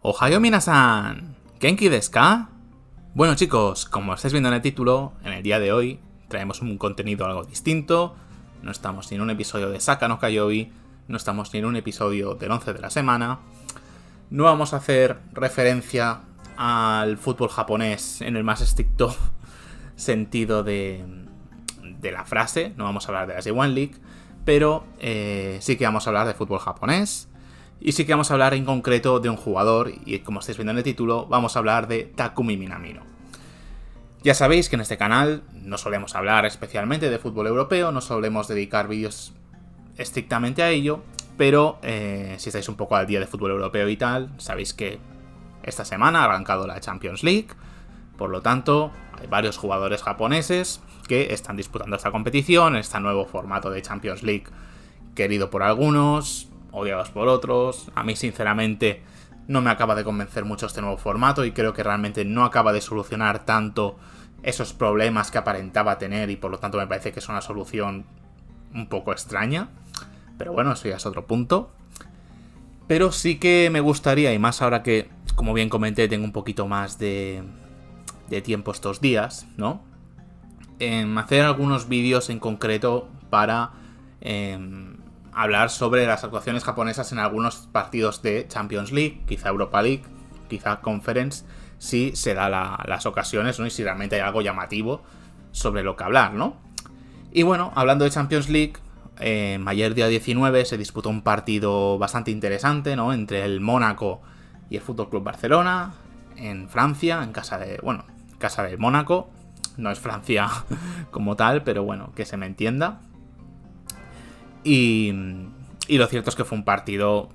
Ohayo minasan, ¿Genki desu ka? Bueno chicos, como estáis viendo en el título, en el día de hoy traemos un contenido algo distinto. No estamos ni en un episodio de Saka no Kayobi, no estamos ni en un episodio del 11 de la semana. No vamos a hacer referencia al fútbol japonés en el más estricto sentido de la frase. No vamos a hablar de la J1 League, pero sí que vamos a hablar de fútbol japonés. Y sí que vamos a hablar en concreto de un jugador, y como estáis viendo en el título, vamos a hablar de Takumi Minamino. Ya sabéis que en este canal no solemos hablar especialmente de fútbol europeo, no solemos dedicar vídeos estrictamente a ello, pero si estáis un poco al día de fútbol europeo y tal, sabéis que esta semana ha arrancado la Champions League, por lo tanto hay varios jugadores japoneses que están disputando esta competición, este nuevo formato de Champions League querido por algunos, odiados por otros. A mí sinceramente no me acaba de convencer mucho este nuevo formato y creo que realmente no acaba de solucionar tanto esos problemas que aparentaba tener, y por lo tanto me parece que es una solución un poco extraña, pero bueno, eso ya es otro punto. Pero sí que me gustaría, y más ahora que, como bien comenté, tengo un poquito más de tiempo estos días, ¿no? Hacer algunos vídeos en concreto para hablar sobre las actuaciones japonesas en algunos partidos de Champions League, quizá Europa League, quizá Conference, si se da las ocasiones, ¿no? Y si realmente hay algo llamativo sobre lo que hablar, ¿no? Y bueno, hablando de Champions League, ayer día 19 se disputó un partido bastante interesante, ¿no? Entre el Mónaco y el FC Barcelona, en Francia, en casa del Mónaco. No es Francia como tal, pero bueno, que se me entienda. Y lo cierto es que fue un partido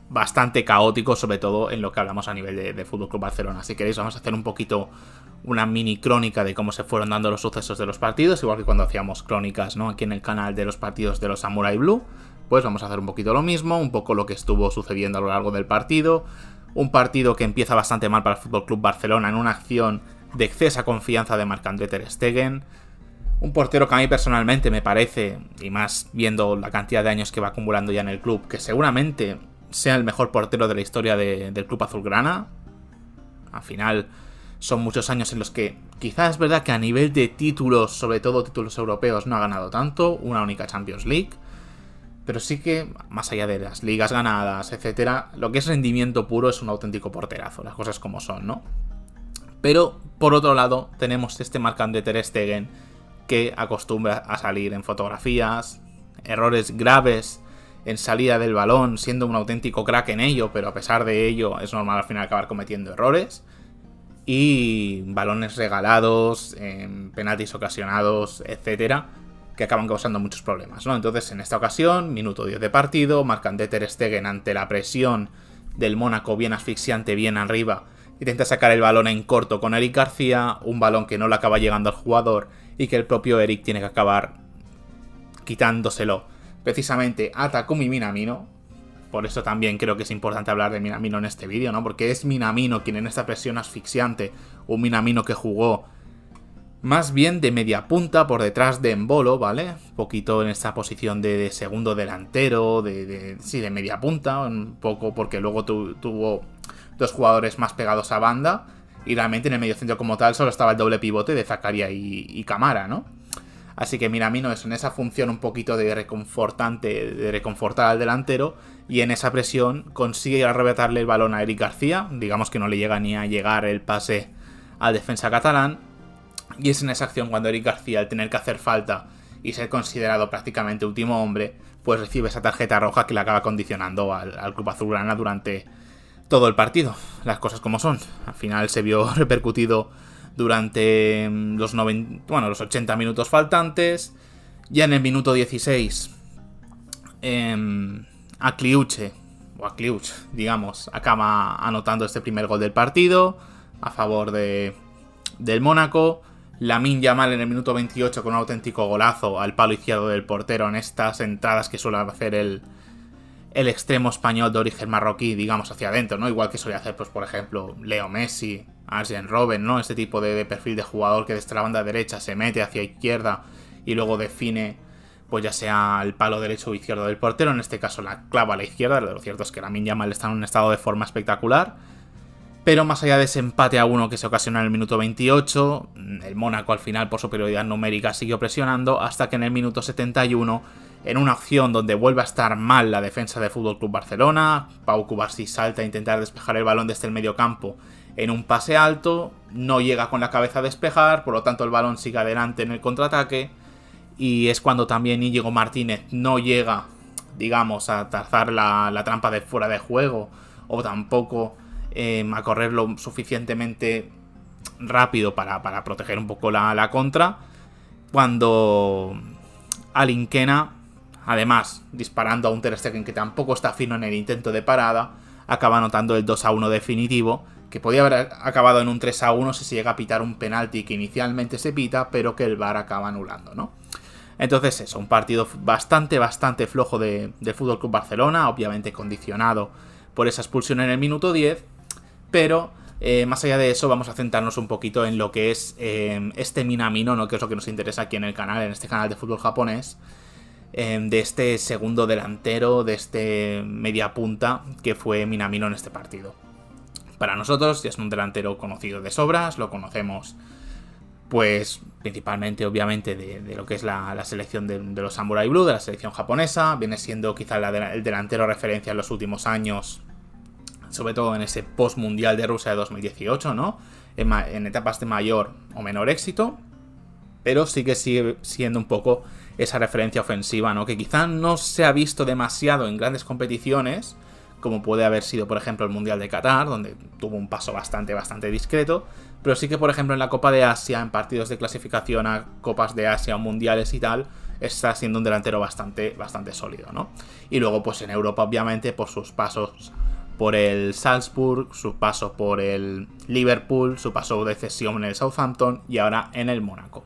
bastante caótico, sobre todo en lo que hablamos a nivel de FC Barcelona. Si queréis, vamos a hacer un poquito una mini crónica de cómo se fueron dando los sucesos de los partidos, igual que cuando hacíamos crónicas, ¿no? Aquí en el canal de los partidos de los Samurai Blue, pues vamos a hacer un poquito lo mismo, un poco lo que estuvo sucediendo a lo largo del partido. Un partido que empieza bastante mal para el FC Barcelona en una acción de excesa confianza de Marc-André ter Stegen. Un portero que a mí personalmente me parece, y más viendo la cantidad de años que va acumulando ya en el club, que seguramente sea el mejor portero de la historia del club azulgrana. Al final son muchos años en los que quizás es verdad que a nivel de títulos, sobre todo títulos europeos, no ha ganado tanto, una única Champions League, pero sí que, más allá de las ligas ganadas, etcétera, lo que es rendimiento puro es un auténtico porterazo, las cosas como son, ¿no? Pero, por otro lado, tenemos este Marc-André ter Stegen que acostumbra a salir en fotografías, errores graves en salida del balón, siendo un auténtico crack en ello, pero a pesar de ello es normal al final acabar cometiendo errores, y balones regalados, penaltis ocasionados, etcétera, que acaban causando muchos problemas, ¿no? Entonces, en esta ocasión, minuto 10 de partido, Marc-André ter Stegen, ante la presión del Mónaco bien asfixiante, bien arriba, intenta sacar el balón en corto con Eric García, un balón que no le acaba llegando al jugador y que el propio Eric tiene que acabar quitándoselo precisamente a Takumi Minamino. Por eso también creo que es importante hablar de Minamino en este vídeo, ¿no? Porque es Minamino quien en esta presión asfixiante, un Minamino que jugó más bien de media punta por detrás de Embolo, ¿vale? Un poquito en esta posición de segundo delantero, sí, de media punta, un poco porque luego tuvo dos jugadores más pegados a banda, y realmente en el mediocentro como tal solo estaba el doble pivote de Zakaria y Camara, ¿no? Así que Minamino es en esa función un poquito de reconfortar al delantero, y en esa presión consigue arrebatarle el balón a Eric García, digamos que no le llega ni a llegar el pase al defensa catalán, y es en esa acción cuando Eric García, al tener que hacer falta y ser considerado prácticamente último hombre, pues recibe esa tarjeta roja que le acaba condicionando al club azulgrana durante todo el partido, las cosas como son. Al final se vio repercutido durante los 80 minutos faltantes. Ya en el minuto 16, Akliuch, digamos, acaba anotando este primer gol del partido a favor del Mónaco. Lamine Yamal en el minuto 28 con un auténtico golazo al palo izquierdo del portero, en estas entradas que suele hacer el extremo español de origen marroquí, digamos, hacia adentro, ¿no? Igual que solía hacer, pues, por ejemplo, Leo Messi, Arjen Robben, ¿no? Este tipo de perfil de jugador que desde la banda derecha se mete hacia izquierda y luego define pues ya sea el palo derecho o izquierdo del portero, en este caso la clava a la izquierda. Lo cierto es que Lamine Yamal está en un estado de forma espectacular. Pero más allá de ese empate a 1 que se ocasiona en el minuto 28, el Mónaco al final por superioridad numérica siguió presionando hasta que en el minuto 71, en una acción donde vuelve a estar mal la defensa del FC Barcelona, Pau Cubarsí salta a intentar despejar el balón desde el medio campo en un pase alto, no llega con la cabeza a despejar, por lo tanto el balón sigue adelante en el contraataque, y es cuando también Íñigo Martínez no llega, digamos, a trazar la trampa de fuera de juego, o tampoco a correr lo suficientemente rápido para proteger un poco la contra, cuando Alinkena, además disparando a un Ter Stegen que tampoco está fino en el intento de parada, acaba anotando el 2-1 definitivo, que podía haber acabado en un 3-1 si se llega a pitar un penalti que inicialmente se pita, pero que el VAR acaba anulando, ¿no? Entonces eso, un partido bastante flojo del FC Barcelona, obviamente condicionado por esa expulsión en el minuto 10, pero más allá de eso vamos a centrarnos un poquito en lo que es este Minamino, ¿no? Que es lo que nos interesa aquí en el canal, en este canal de fútbol japonés, de este segundo delantero, de este media punta que fue Minamino en este partido. Para nosotros ya es un delantero conocido de sobras, lo conocemos pues principalmente obviamente de lo que es la selección de los Samurai Blue, de la selección japonesa, viene siendo quizá el delantero referencia en los últimos años, sobre todo en ese post-mundial de Rusia de 2018, ¿no? En etapas de mayor o menor éxito, pero sí que sigue siendo un poco esa referencia ofensiva, ¿no? Que quizá no se ha visto demasiado en grandes competiciones, como puede haber sido, por ejemplo, el Mundial de Qatar, donde tuvo un paso bastante discreto, pero sí que, por ejemplo, en la Copa de Asia, en partidos de clasificación a Copas de Asia o Mundiales y tal, está siendo un delantero bastante sólido, ¿no? Y luego, pues en Europa, obviamente, por sus pasos por el Salzburg, su paso por el Liverpool, su paso de cesión en el Southampton y ahora en el Mónaco.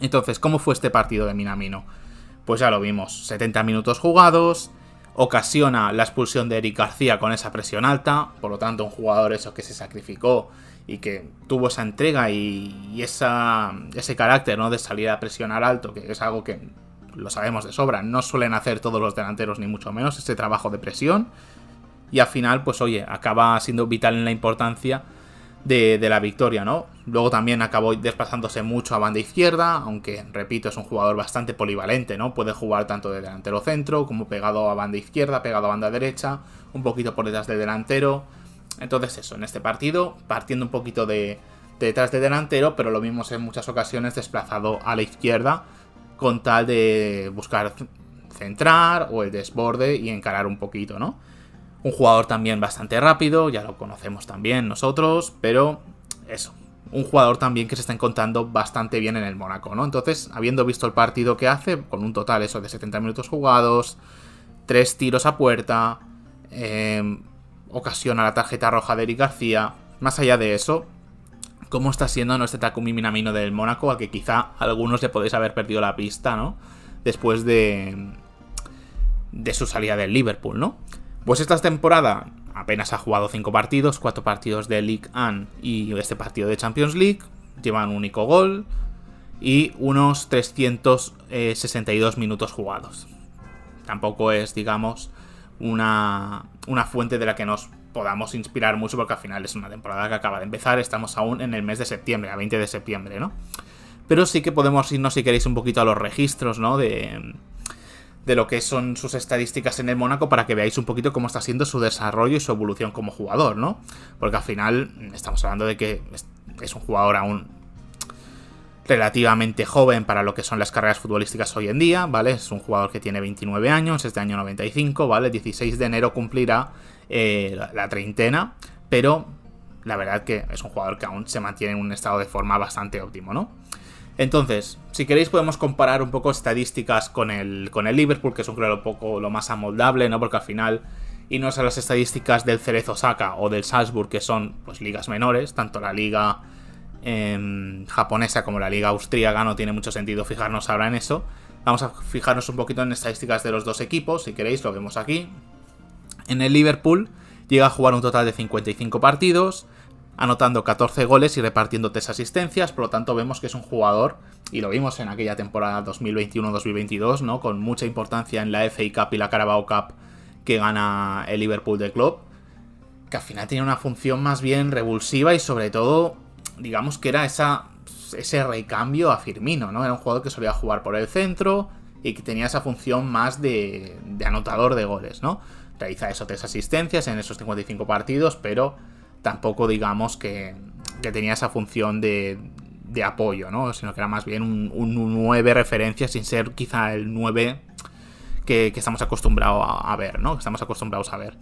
Entonces, ¿cómo fue este partido de Minamino? Pues ya lo vimos, 70 minutos jugados, ocasiona la expulsión de Eric García con esa presión alta, por lo tanto un jugador eso que se sacrificó y que tuvo esa entrega y ese carácter, ¿no? De salir a presionar alto, que es algo que lo sabemos de sobra, no suelen hacer todos los delanteros ni mucho menos, ese trabajo de presión. Y al final, pues oye, acaba siendo vital en la importancia de la victoria, ¿no? Luego también acabó desplazándose mucho a banda izquierda, aunque, repito, es un jugador bastante polivalente, ¿no? Puede jugar tanto de delantero centro, como pegado a banda izquierda, pegado a banda derecha, un poquito por detrás de delantero. Entonces eso, en este partido, partiendo un poquito de detrás de delantero, pero lo vimos en muchas ocasiones desplazado a la izquierda, con tal de buscar centrar o el desborde y encarar un poquito, ¿no? Un jugador también bastante rápido, ya lo conocemos también nosotros, pero eso, un jugador también que se está encontrando bastante bien en el Mónaco, ¿no? Entonces, habiendo visto el partido que hace, con un total eso de 70 minutos jugados, 3 tiros a puerta, ocasiona la tarjeta roja de Eric García, más allá de eso, ¿cómo está siendo nuestro Takumi Minamino del Mónaco? A que quizá algunos le podéis haber perdido la pista, ¿no? Después de su salida del Liverpool, ¿no? Pues esta temporada apenas ha jugado 5 partidos, 4 partidos de Ligue 1 y este partido de Champions League, llevan un único gol y unos 362 minutos jugados. Tampoco es, digamos, una fuente de la que nos podamos inspirar mucho, porque al final es una temporada que acaba de empezar, estamos aún en el mes de septiembre, a 20 de septiembre, ¿no? Pero sí que podemos irnos, si queréis, un poquito a los registros, ¿no? De lo que son sus estadísticas en el Mónaco, para que veáis un poquito cómo está siendo su desarrollo y su evolución como jugador, ¿no? Porque al final estamos hablando de que es un jugador aún relativamente joven para lo que son las carreras futbolísticas hoy en día, ¿vale? Es un jugador que tiene 29 años, es de año 95, ¿vale? 16 de enero cumplirá la treintena, pero la verdad que es un jugador que aún se mantiene en un estado de forma bastante óptimo, ¿no? Entonces, si queréis podemos comparar un poco estadísticas con el Liverpool, que es un poco lo más amoldable, ¿no? Porque al final, y no son las estadísticas del Cerezo Osaka o del Salzburg, que son pues ligas menores, tanto la liga japonesa como la liga austríaca, no tiene mucho sentido fijarnos ahora en eso. Vamos a fijarnos un poquito en estadísticas de los dos equipos, si queréis, lo vemos aquí. En el Liverpool llega a jugar un total de 55 partidos, anotando 14 goles y repartiendo 3 asistencias. Por lo tanto, vemos que es un jugador, y lo vimos en aquella temporada 2021-2022, ¿no? Con mucha importancia en la FA Cup y la Carabao Cup que gana el Liverpool de Klopp, que al final tenía una función más bien revulsiva y sobre todo, digamos que era ese recambio a Firmino, ¿no? Era un jugador que solía jugar por el centro y que tenía esa función más de anotador de goles, ¿no? Realiza eso, 3 asistencias en esos 55 partidos, pero tampoco digamos que tenía esa función de apoyo, ¿no? Sino que era más bien un 9 referencia, sin ser quizá el 9 que estamos acostumbrados a ver, ¿no? Que estamos acostumbrados a ver.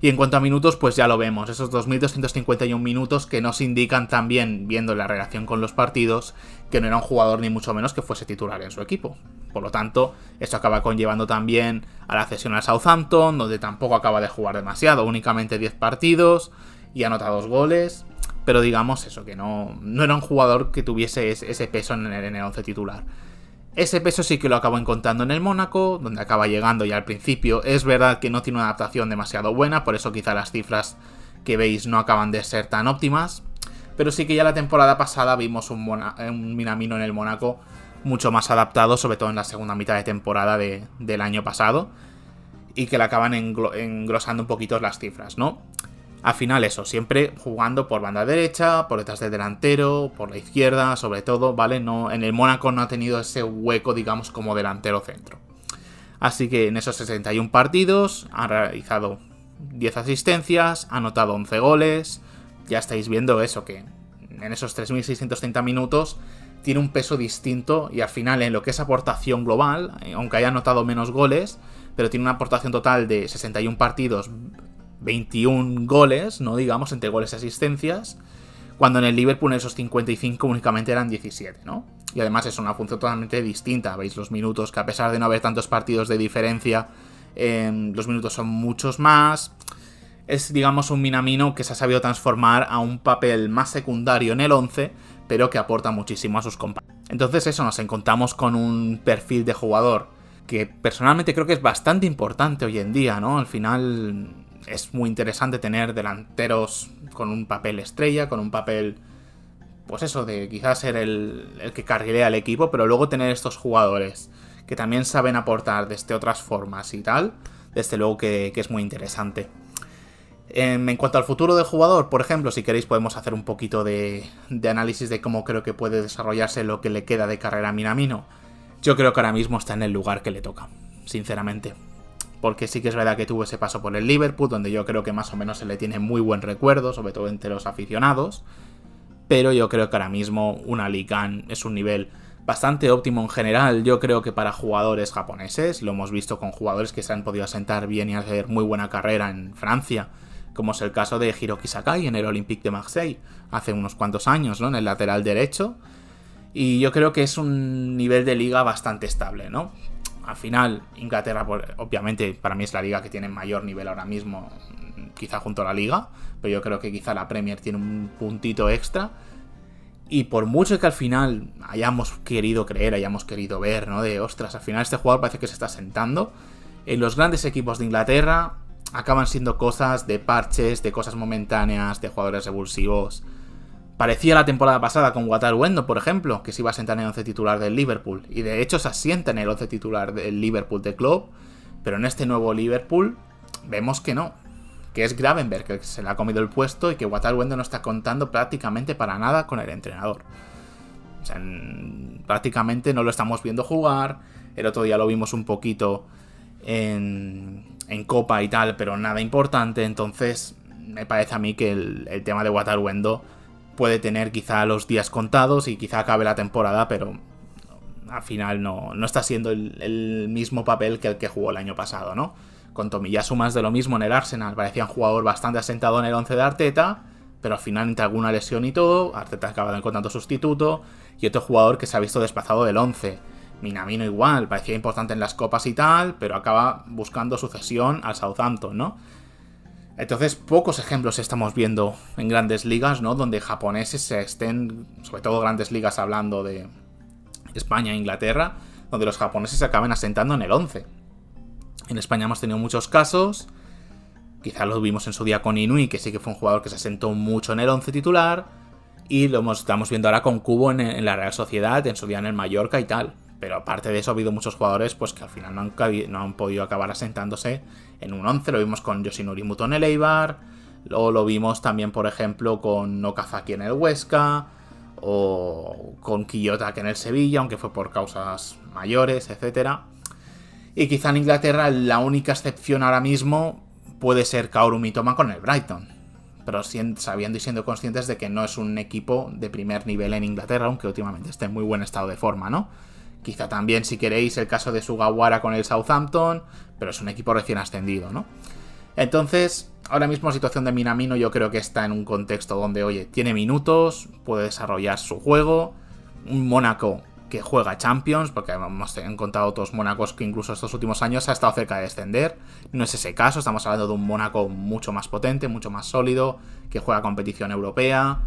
Y en cuanto a minutos, pues ya lo vemos, esos 2.251 minutos que nos indican también, viendo la relación con los partidos, que no era un jugador ni mucho menos que fuese titular en su equipo. Por lo tanto, esto acaba conllevando también a la cesión al Southampton, donde tampoco acaba de jugar demasiado, únicamente 10 partidos y anota 2 goles. Pero digamos eso, que no era un jugador que tuviese ese peso en el 11 titular. Ese peso sí que lo acabo encontrando en el Mónaco, donde acaba llegando ya al principio. Es verdad que no tiene una adaptación demasiado buena, por eso quizá las cifras que veis no acaban de ser tan óptimas. Pero sí que ya la temporada pasada vimos un Minamino en el Mónaco mucho más adaptado, sobre todo en la segunda mitad de temporada del año pasado, y que le acaban engrosando un poquito las cifras, ¿no? Al final eso, siempre jugando por banda derecha, por detrás del delantero, por la izquierda, sobre todo, ¿vale? No, en el Mónaco no ha tenido ese hueco, digamos, como delantero centro. Así que en esos 61 partidos ha realizado 10 asistencias, ha anotado 11 goles. Ya estáis viendo eso, que en esos 3.630 minutos tiene un peso distinto y al final en lo que es aportación global, aunque haya anotado menos goles, pero tiene una aportación total de 61 partidos, 21 goles, no digamos, entre goles y asistencias, cuando en el Liverpool en esos 55 únicamente eran 17, ¿no? Y además es una función totalmente distinta, veis los minutos, que a pesar de no haber tantos partidos de diferencia, los minutos son muchos más. Es, digamos, un Minamino que se ha sabido transformar a un papel más secundario en el 11, pero que aporta muchísimo a sus compañeros. Entonces eso, nos encontramos con un perfil de jugador que personalmente creo que es bastante importante hoy en día, ¿no? Al final es muy interesante tener delanteros con un papel estrella, con un papel, pues eso, de quizás ser el que carrilea al equipo, pero luego tener estos jugadores que también saben aportar desde otras formas y tal, desde luego que es muy interesante. En cuanto al futuro del jugador, por ejemplo, si queréis podemos hacer un poquito de análisis de cómo creo que puede desarrollarse lo que le queda de carrera a Minamino. Yo creo que ahora mismo está en el lugar que le toca, sinceramente. Porque sí que es verdad que tuvo ese paso por el Liverpool, donde yo creo que más o menos se le tiene muy buen recuerdo, sobre todo entre los aficionados. Pero yo creo que ahora mismo una Liga es un nivel bastante óptimo en general. Yo creo que para jugadores japoneses, lo hemos visto con jugadores que se han podido asentar bien y hacer muy buena carrera en Francia, como es el caso de Hiroki Sakai en el Olympique de Marseille, hace unos cuantos años, ¿no? En el lateral derecho. Y yo creo que es un nivel de liga bastante estable, ¿no? Al final, Inglaterra, obviamente, para mí es la liga que tiene mayor nivel ahora mismo, quizá junto a la liga, pero yo creo que quizá la Premier tiene un puntito extra. Y por mucho que al final hayamos querido creer, hayamos querido ver, ¿no? De, ostras, al final este jugador parece que se está sentando. En los grandes equipos de Inglaterra acaban siendo cosas de parches, de cosas momentáneas, de jugadores revulsivos. Parecía la temporada pasada con Wataru Endo, por ejemplo, que se iba a sentar en el 11 titular del Liverpool. Y de hecho se asienta en el 11 titular del Liverpool de Klopp. Pero en este nuevo Liverpool vemos que no. Que es Gravenberch que se le ha comido el puesto y que Wataru Endo no está contando prácticamente para nada con el entrenador. O sea, prácticamente no lo estamos viendo jugar. El otro día lo vimos un poquito en Copa y tal, pero nada importante. Entonces me parece a mí que el tema de Wataru Endo puede tener quizá los días contados y quizá acabe la temporada, pero al final no está siendo el mismo papel que el que jugó el año pasado, ¿no? Con Tomiyasu más de lo mismo en el Arsenal, parecía un jugador bastante asentado en el 11 de Arteta, pero al final entre alguna lesión y todo, Arteta acaba encontrando sustituto, y otro jugador que se ha visto desplazado del 11. Minamino igual, parecía importante en las copas y tal, pero acaba buscando sucesión al Southampton, ¿no? Entonces, pocos ejemplos estamos viendo en grandes ligas, ¿no? Donde japoneses se estén, sobre todo grandes ligas hablando de España e Inglaterra, donde los japoneses se acaben asentando en el 11. En España hemos tenido muchos casos, Quizá lo vimos en su día con Inui, que sí que fue un jugador que se asentó mucho en el 11 titular. Y lo estamos viendo ahora con Kubo en la Real Sociedad, en su día en el Mallorca y tal. Pero aparte de eso ha habido muchos jugadores pues que al final no han podido acabar asentándose en un 11. Lo vimos con Yoshinori Muto en el Eibar. O lo vimos también, por ejemplo, con Okazaki en el Huesca. O con Kiyotake en el Sevilla, aunque fue por causas mayores, etc. Y quizá en Inglaterra la única excepción ahora mismo puede ser Kaoru Mitoma con el Brighton. Pero sabiendo y siendo conscientes de que no es un equipo de primer nivel en Inglaterra, aunque últimamente esté en muy buen estado de forma, ¿no? Quizá también, si queréis, el caso de Sugawara con el Southampton, pero es un equipo recién ascendido, ¿no? Entonces, ahora mismo la situación de Minamino yo creo que está en un contexto donde, oye, tiene minutos, puede desarrollar su juego, un Mónaco que juega Champions, porque hemos encontrado otros Mónacos que incluso estos últimos años ha estado cerca de descender. No es ese caso, estamos hablando de un Mónaco mucho más potente, mucho más sólido, que juega competición europea.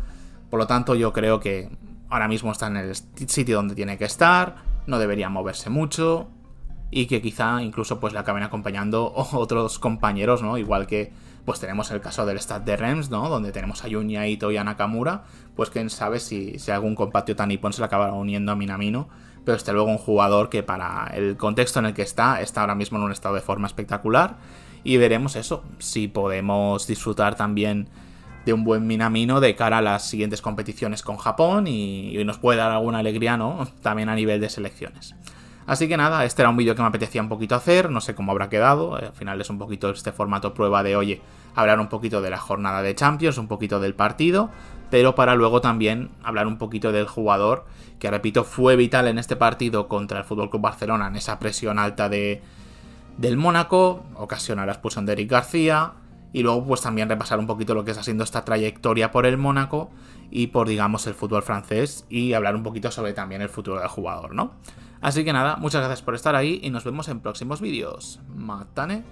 Por lo tanto, yo creo que ahora mismo está en el sitio donde tiene que estar, no debería moverse mucho, y que quizá incluso pues le acaben acompañando otros compañeros, ¿no? Igual que pues tenemos el caso del Stade de Reims, ¿no? Donde tenemos a Junya Ito y a Nakamura, pues quién sabe si algún compatriota nipón se le acabará uniendo a Minamino, pero desde luego un jugador que para el contexto en el que está ahora mismo en un estado de forma espectacular, y veremos eso, si podemos disfrutar también de un buen Minamino de cara a las siguientes competiciones con Japón y nos puede dar alguna alegría, ¿no? También a nivel de selecciones. Así que nada, este era un vídeo que me apetecía un poquito hacer, no sé cómo habrá quedado, al final es un poquito este formato prueba de, oye, hablar un poquito de la jornada de Champions, un poquito del partido, pero para luego también hablar un poquito del jugador, que repito, fue vital en este partido contra el FC Barcelona, en esa presión alta del Mónaco, ocasiona la expulsión de Eric García, y luego pues también repasar un poquito lo que está siendo esta trayectoria por el Mónaco y por, digamos, el fútbol francés, y hablar un poquito sobre también el futuro del jugador, ¿no? Así que nada, muchas gracias por estar ahí y nos vemos en próximos vídeos. Matane.